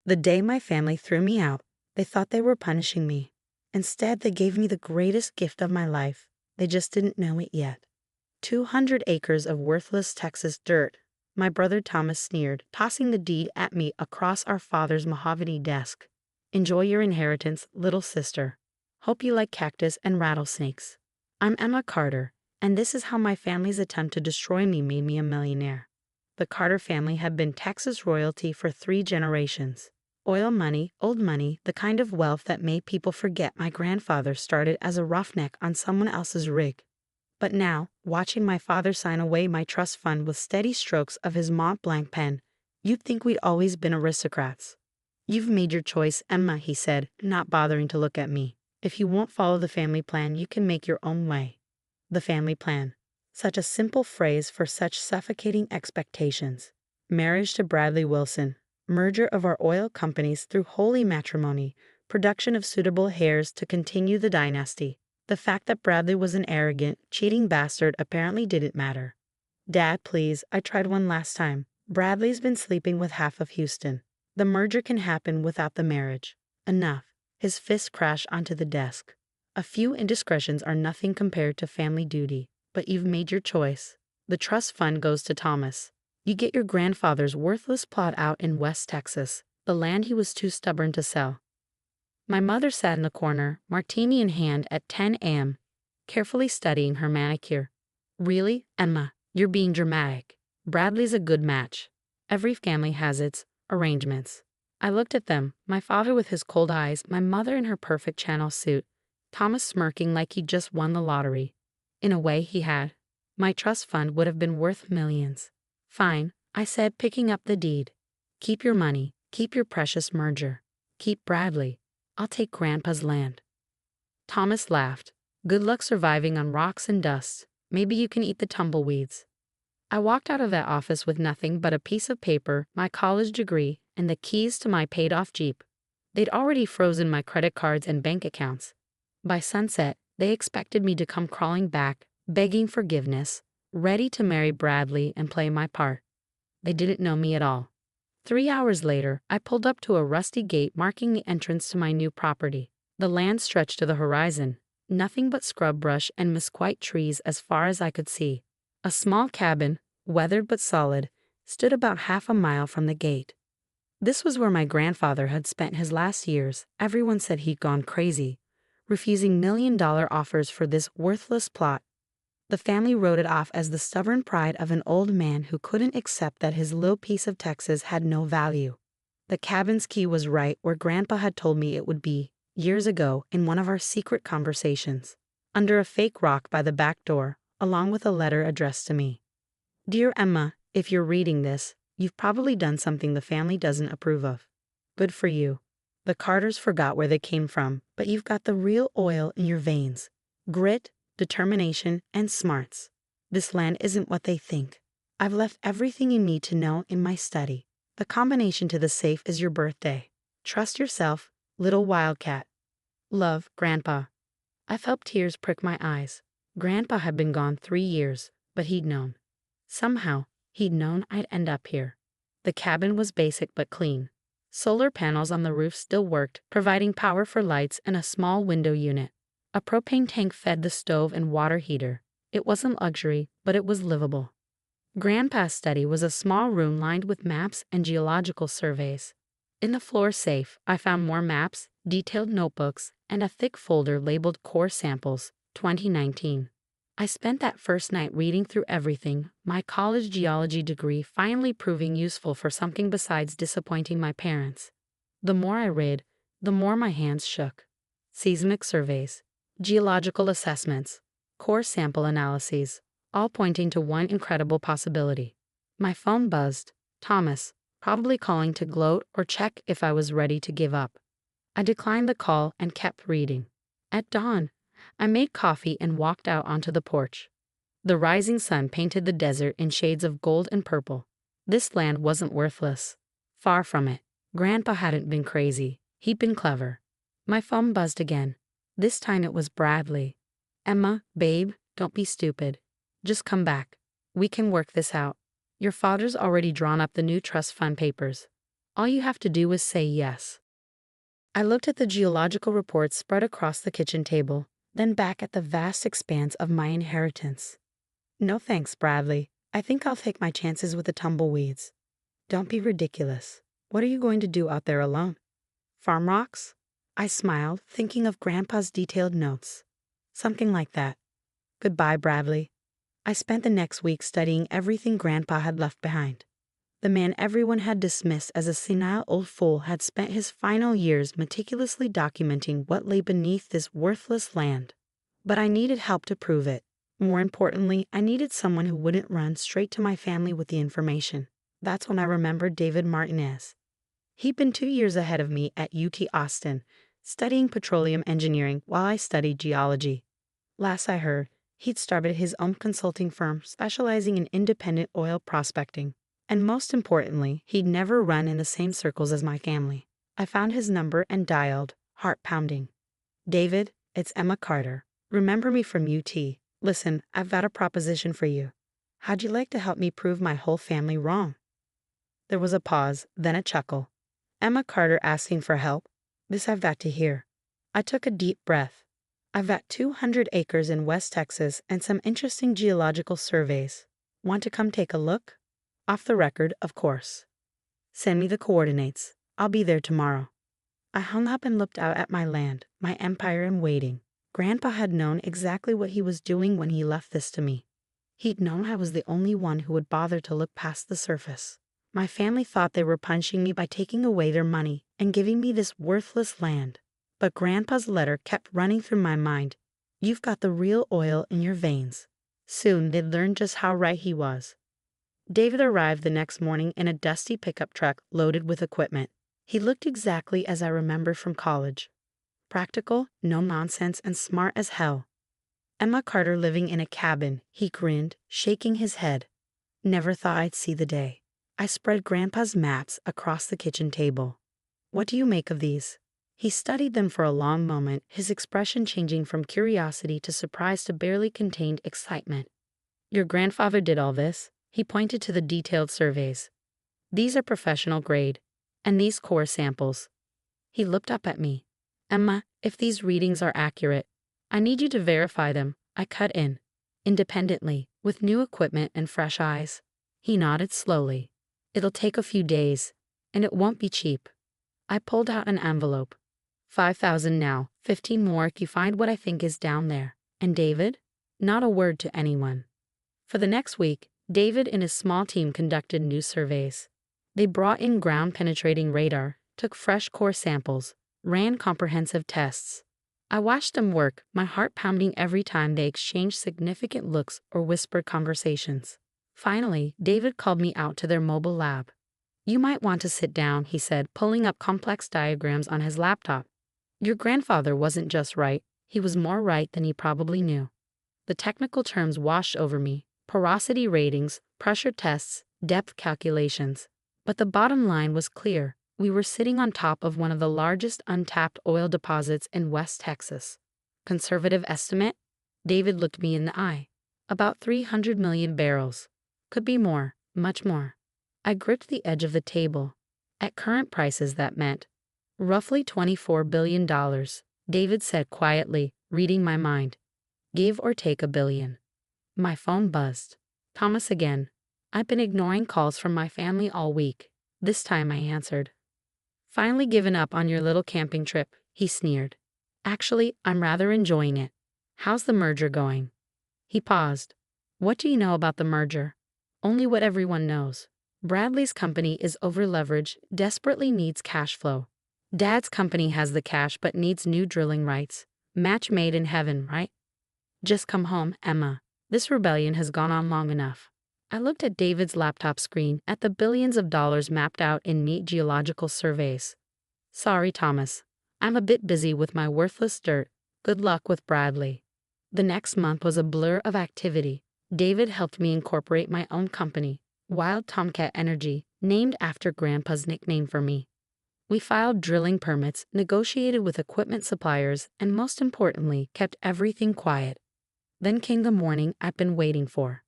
The day my family threw me out, they thought they were punishing me. Instead, they gave me the greatest gift of my life. They just didn't know it yet. 200 acres of worthless Texas dirt. My brother Thomas sneered, tossing the deed at me across our father's mahogany desk. Enjoy your inheritance, little sister. Hope you like cactus and rattlesnakes. I'm Emma Carter, and this is how my family's attempt to destroy me made me a millionaire. The Carter family had been Texas royalty for 3 generations. Oil money, old money, the kind of wealth that made people forget my grandfather started as a roughneck on someone else's rig. But now, watching my father sign away my trust fund with steady strokes of his Mont Blanc pen, you'd think we'd always been aristocrats. You've made your choice, Emma, he said, not bothering to look at me. If you won't follow the family plan, you can make your own way. The family plan. Such a simple phrase for such suffocating expectations. Marriage to Bradley Wilson. Merger of our oil companies through holy matrimony. Production of suitable heirs to continue the dynasty. The fact that Bradley was an arrogant, cheating bastard apparently didn't matter. Dad, please, I tried one last time. Bradley's been sleeping with half of Houston. The merger can happen without the marriage. Enough. His fist crashed onto the desk. A few indiscretions are nothing compared to family duty, but you've made your choice. The trust fund goes to Thomas. You get your grandfather's worthless plot out in West Texas, the land he was too stubborn to sell. My mother sat in the corner, martini in hand at 10 a.m., carefully studying her manicure. Really, Emma, you're being dramatic. Bradley's a good match. Every family has its arrangements. I looked at them, my father with his cold eyes, my mother in her perfect Channel suit, Thomas smirking like he'd just won the lottery. In a way, he had. My trust fund would have been worth millions. Fine, I said, picking up the deed. Keep your money, keep your precious merger. Keep Bradley. I'll take Grandpa's land. Thomas laughed. Good luck surviving on rocks and dust. Maybe you can eat the tumbleweeds. I walked out of that office with nothing but a piece of paper, my college degree, and the keys to my paid-off Jeep. They'd already frozen my credit cards and bank accounts. By sunset, they expected me to come crawling back, begging forgiveness, ready to marry Bradley and play my part. They didn't know me at all. 3 hours later, I pulled up to a rusty gate marking the entrance to my new property. The land stretched to the horizon, nothing but scrub brush and mesquite trees as far as I could see. A small cabin, weathered but solid, stood about half a mile from the gate. This was where my grandfather had spent his last years. Everyone said he'd gone crazy, refusing million-dollar offers for this worthless plot. The family wrote it off as the stubborn pride of an old man who couldn't accept that his little piece of Texas had no value. The cabin's key was right where Grandpa had told me it would be, years ago, in one of our secret conversations, under a fake rock by the back door, along with a letter addressed to me. Dear Emma, if you're reading this, you've probably done something the family doesn't approve of. Good for you. The Carters forgot where they came from, but you've got the real oil in your veins. Grit, determination, and smarts. This land isn't what they think. I've left everything you need to know in my study. The combination to the safe is your birthday. Trust yourself, little wildcat. Love, Grandpa. I felt tears prick my eyes. Grandpa had been gone 3 years, but he'd known. Somehow, he'd known I'd end up here. The cabin was basic but clean. Solar panels on the roof still worked, providing power for lights and a small window unit. A propane tank fed the stove and water heater. It wasn't luxury, but it was livable. Grandpa's study was a small room lined with maps and geological surveys. In the floor safe, I found more maps, detailed notebooks, and a thick folder labeled Core Samples, 2019. I spent that first night reading through everything, my college geology degree finally proving useful for something besides disappointing my parents. The more I read, the more my hands shook. Seismic surveys, geological assessments, core sample analyses, all pointing to one incredible possibility. My phone buzzed. Thomas, probably calling to gloat or check if I was ready to give up. I declined the call and kept reading. At dawn, I made coffee and walked out onto the porch. The rising sun painted the desert in shades of gold and purple. This land wasn't worthless. Far from it. Grandpa hadn't been crazy. He'd been clever. My phone buzzed again. This time it was Bradley. Emma, babe, don't be stupid. Just come back. We can work this out. Your father's already drawn up the new trust fund papers. All you have to do is say yes. I looked at the geological reports spread across the kitchen table, then back at the vast expanse of my inheritance. No thanks, Bradley. I think I'll take my chances with the tumbleweeds. Don't be ridiculous. What are you going to do out there alone? Farm rocks? I smiled, thinking of Grandpa's detailed notes. Something like that. Goodbye, Bradley. I spent the next week studying everything Grandpa had left behind. The man everyone had dismissed as a senile old fool had spent his final years meticulously documenting what lay beneath this worthless land. But I needed help to prove it. More importantly, I needed someone who wouldn't run straight to my family with the information. That's when I remembered David Martinez. He'd been 2 years ahead of me at UT Austin, studying petroleum engineering while I studied geology. Last I heard, he'd started his own consulting firm specializing in independent oil prospecting. And most importantly, he'd never run in the same circles as my family. I found his number and dialed, heart pounding. David, it's Emma Carter. Remember me from UT. Listen, I've got a proposition for you. How'd you like to help me prove my whole family wrong? There was a pause, then a chuckle. Emma Carter asking for help? This I've got to hear. I took a deep breath. I've got 200 acres in West Texas and some interesting geological surveys. Want to come take a look? Off the record, of course. Send me the coordinates. I'll be there tomorrow. I hung up and looked out at my land, my empire in waiting. Grandpa had known exactly what he was doing when he left this to me. He'd known I was the only one who would bother to look past the surface. My family thought they were punishing me by taking away their money and giving me this worthless land. But Grandpa's letter kept running through my mind. You've got the real oil in your veins. Soon they'd learn just how right he was. David arrived the next morning in a dusty pickup truck loaded with equipment. He looked exactly as I remembered from college. Practical, no nonsense, and smart as hell. Emma Carter living in a cabin, he grinned, shaking his head. Never thought I'd see the day. I spread Grandpa's maps across the kitchen table. What do you make of these? He studied them for a long moment, his expression changing from curiosity to surprise to barely contained excitement. Your grandfather did all this? He pointed to the detailed surveys. These are professional grade, and these core samples. He looked up at me. Emma, if these readings are accurate, I need you to verify them. I cut in, independently, with new equipment and fresh eyes. He nodded slowly. It'll take a few days, and it won't be cheap. I pulled out an envelope. 5,000 now, 15 more if you find what I think is down there. And David? Not a word to anyone. For the next week, David and his small team conducted new surveys. They brought in ground-penetrating radar, took fresh core samples, ran comprehensive tests. I watched them work, my heart pounding every time they exchanged significant looks or whispered conversations. Finally, David called me out to their mobile lab. You might want to sit down, he said, pulling up complex diagrams on his laptop. Your grandfather wasn't just right, he was more right than he probably knew. The technical terms washed over me. Porosity ratings, pressure tests, depth calculations. But the bottom line was clear. We were sitting on top of one of the largest untapped oil deposits in West Texas. Conservative estimate? David looked me in the eye. About 300 million barrels. Could be more, much more. I gripped the edge of the table. At current prices, that meant roughly $24 billion, David said quietly, reading my mind. Give or take $1 billion. My phone buzzed. Thomas again. I've been ignoring calls from my family all week. This time I answered. Finally given up on your little camping trip, he sneered. Actually, I'm rather enjoying it. How's the merger going? He paused. What do you know about the merger? Only what everyone knows. Bradley's company is over-leveraged, desperately needs cash flow. Dad's company has the cash but needs new drilling rights. Match made in heaven, right? Just come home, Emma. This rebellion has gone on long enough. I looked at David's laptop screen, at the billions of dollars mapped out in neat geological surveys. Sorry, Thomas. I'm a bit busy with my worthless dirt. Good luck with Bradley. The next month was a blur of activity. David helped me incorporate my own company, Wild Tomcat Energy, named after Grandpa's nickname for me. We filed drilling permits, negotiated with equipment suppliers, and most importantly, kept everything quiet. Then came the morning I've been waiting for.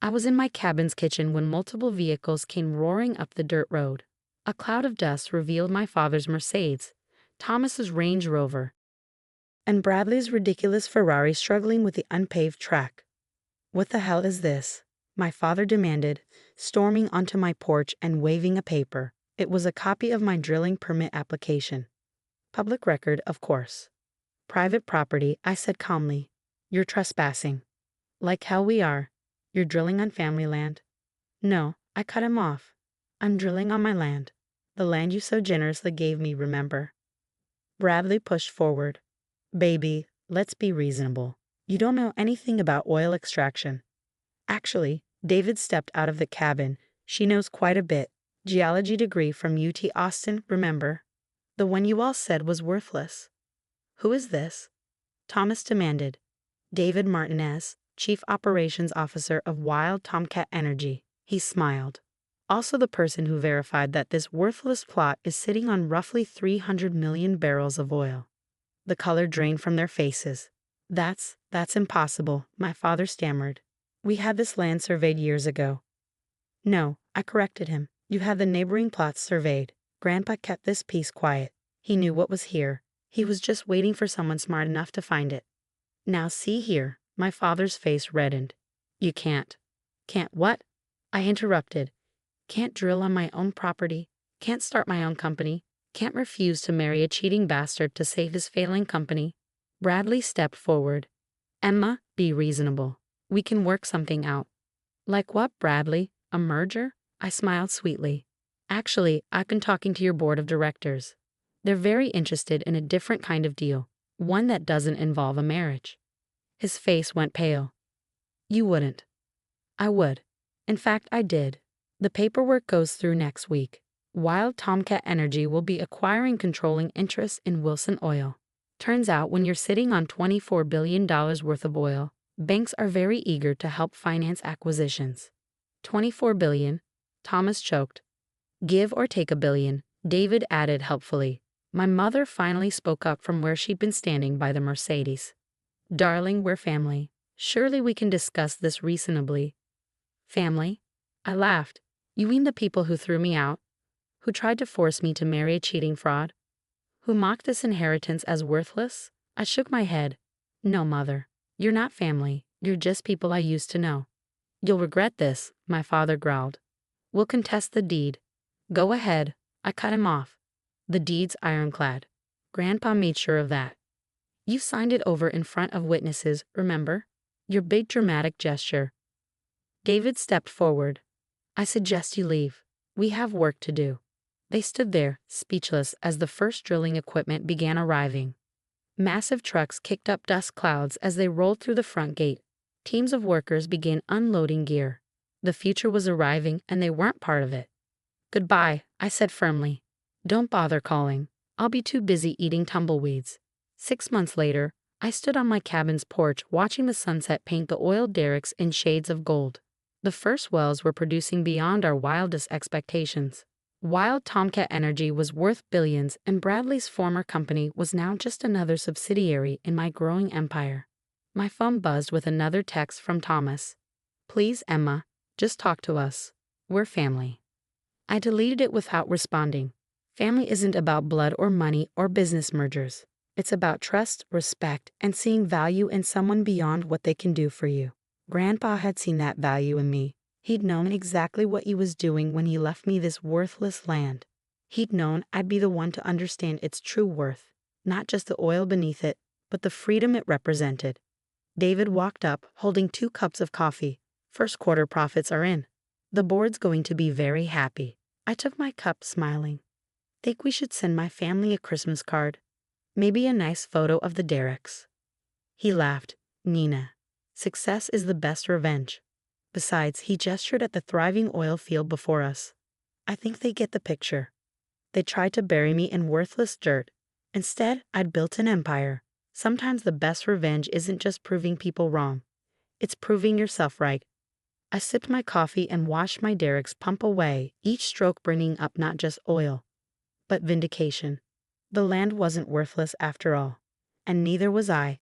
I was in my cabin's kitchen when multiple vehicles came roaring up the dirt road. A cloud of dust revealed my father's Mercedes, Thomas's Range Rover, and Bradley's ridiculous Ferrari struggling with the unpaved track. "What the hell is this?" my father demanded, storming onto my porch and waving a paper. It was a copy of my drilling permit application. "Public record, of course." "Private property," I said calmly. "You're trespassing." "Like hell we are. You're drilling on family land." "No," I cut him off. "I'm drilling on my land. The land you so generously gave me, remember?" Bradley pushed forward. "Baby, let's be reasonable. You don't know anything about oil extraction." "Actually," David stepped out of the cabin. "She knows quite a bit. Geology degree from UT Austin, remember? The one you all said was worthless." "Who is this?" Thomas demanded. "David Martinez, Chief Operations Officer of Wild Tomcat Energy." He smiled. "Also the person who verified that this worthless plot is sitting on roughly 300 million barrels of oil." The color drained from their faces. That's impossible," my father stammered. "We had this land surveyed years ago." "No," I corrected him. "You had the neighboring plots surveyed. Grandpa kept this piece quiet. He knew what was here. He was just waiting for someone smart enough to find it." "Now see here," my father's face reddened. "You can't." "Can't what?" I interrupted. "Can't drill on my own property. Can't start my own company. Can't refuse to marry a cheating bastard to save his failing company." Bradley stepped forward. "Emma, be reasonable. We can work something out." "Like what, Bradley? A merger?" I smiled sweetly. "Actually, I've been talking to your board of directors. They're very interested in a different kind of deal, one that doesn't involve a marriage." His face went pale. "You wouldn't." "I would. In fact, I did. The paperwork goes through next week. Wild Tomcat Energy will be acquiring controlling interests in Wilson Oil. Turns out when you're sitting on $24 billion worth of oil, banks are very eager to help finance acquisitions." "24 billion," Thomas choked. "Give or take a billion," David added helpfully. My mother finally spoke up from where she'd been standing by the Mercedes. "Darling, we're family. Surely we can discuss this reasonably." "Family?" I laughed. "You mean the people who threw me out? Who tried to force me to marry a cheating fraud? Who mocked this inheritance as worthless?" I shook my head. "No, Mother. You're not family. You're just people I used to know." "You'll regret this," my father growled. "We'll contest the deed." "Go ahead." I cut him off. "The deed's ironclad. Grandpa made sure of that. You signed it over in front of witnesses, remember? Your big dramatic gesture." David stepped forward. "I suggest you leave. We have work to do." They stood there, speechless, as the first drilling equipment began arriving. Massive trucks kicked up dust clouds as they rolled through the front gate. Teams of workers began unloading gear. The future was arriving, and they weren't part of it. "Goodbye," I said firmly. "Don't bother calling. I'll be too busy eating tumbleweeds." 6 months later, I stood on my cabin's porch watching the sunset paint the oil derricks in shades of gold. The first wells were producing beyond our wildest expectations. Wild Tomcat Energy was worth billions, and Bradley's former company was now just another subsidiary in my growing empire. My phone buzzed with another text from Thomas. "Please, Emma, just talk to us. We're family." I deleted it without responding. Family isn't about blood or money or business mergers. It's about trust, respect, and seeing value in someone beyond what they can do for you. Grandpa had seen that value in me. He'd known exactly what he was doing when he left me this worthless land. He'd known I'd be the one to understand its true worth, not just the oil beneath it, but the freedom it represented. David walked up, holding 2 cups of coffee. "First quarter profits are in. The board's going to be very happy." I took my cup, smiling. "Think we should send my family a Christmas card? Maybe a nice photo of the derricks." He laughed. "Nina, success is the best revenge." Besides, he gestured at the thriving oil field before us. "I think they get the picture. They tried to bury me in worthless dirt. Instead, I'd built an empire. Sometimes the best revenge isn't just proving people wrong. It's proving yourself right." I sipped my coffee and watched my derricks pump away, each stroke bringing up not just oil, but vindication. The land wasn't worthless after all, and neither was I.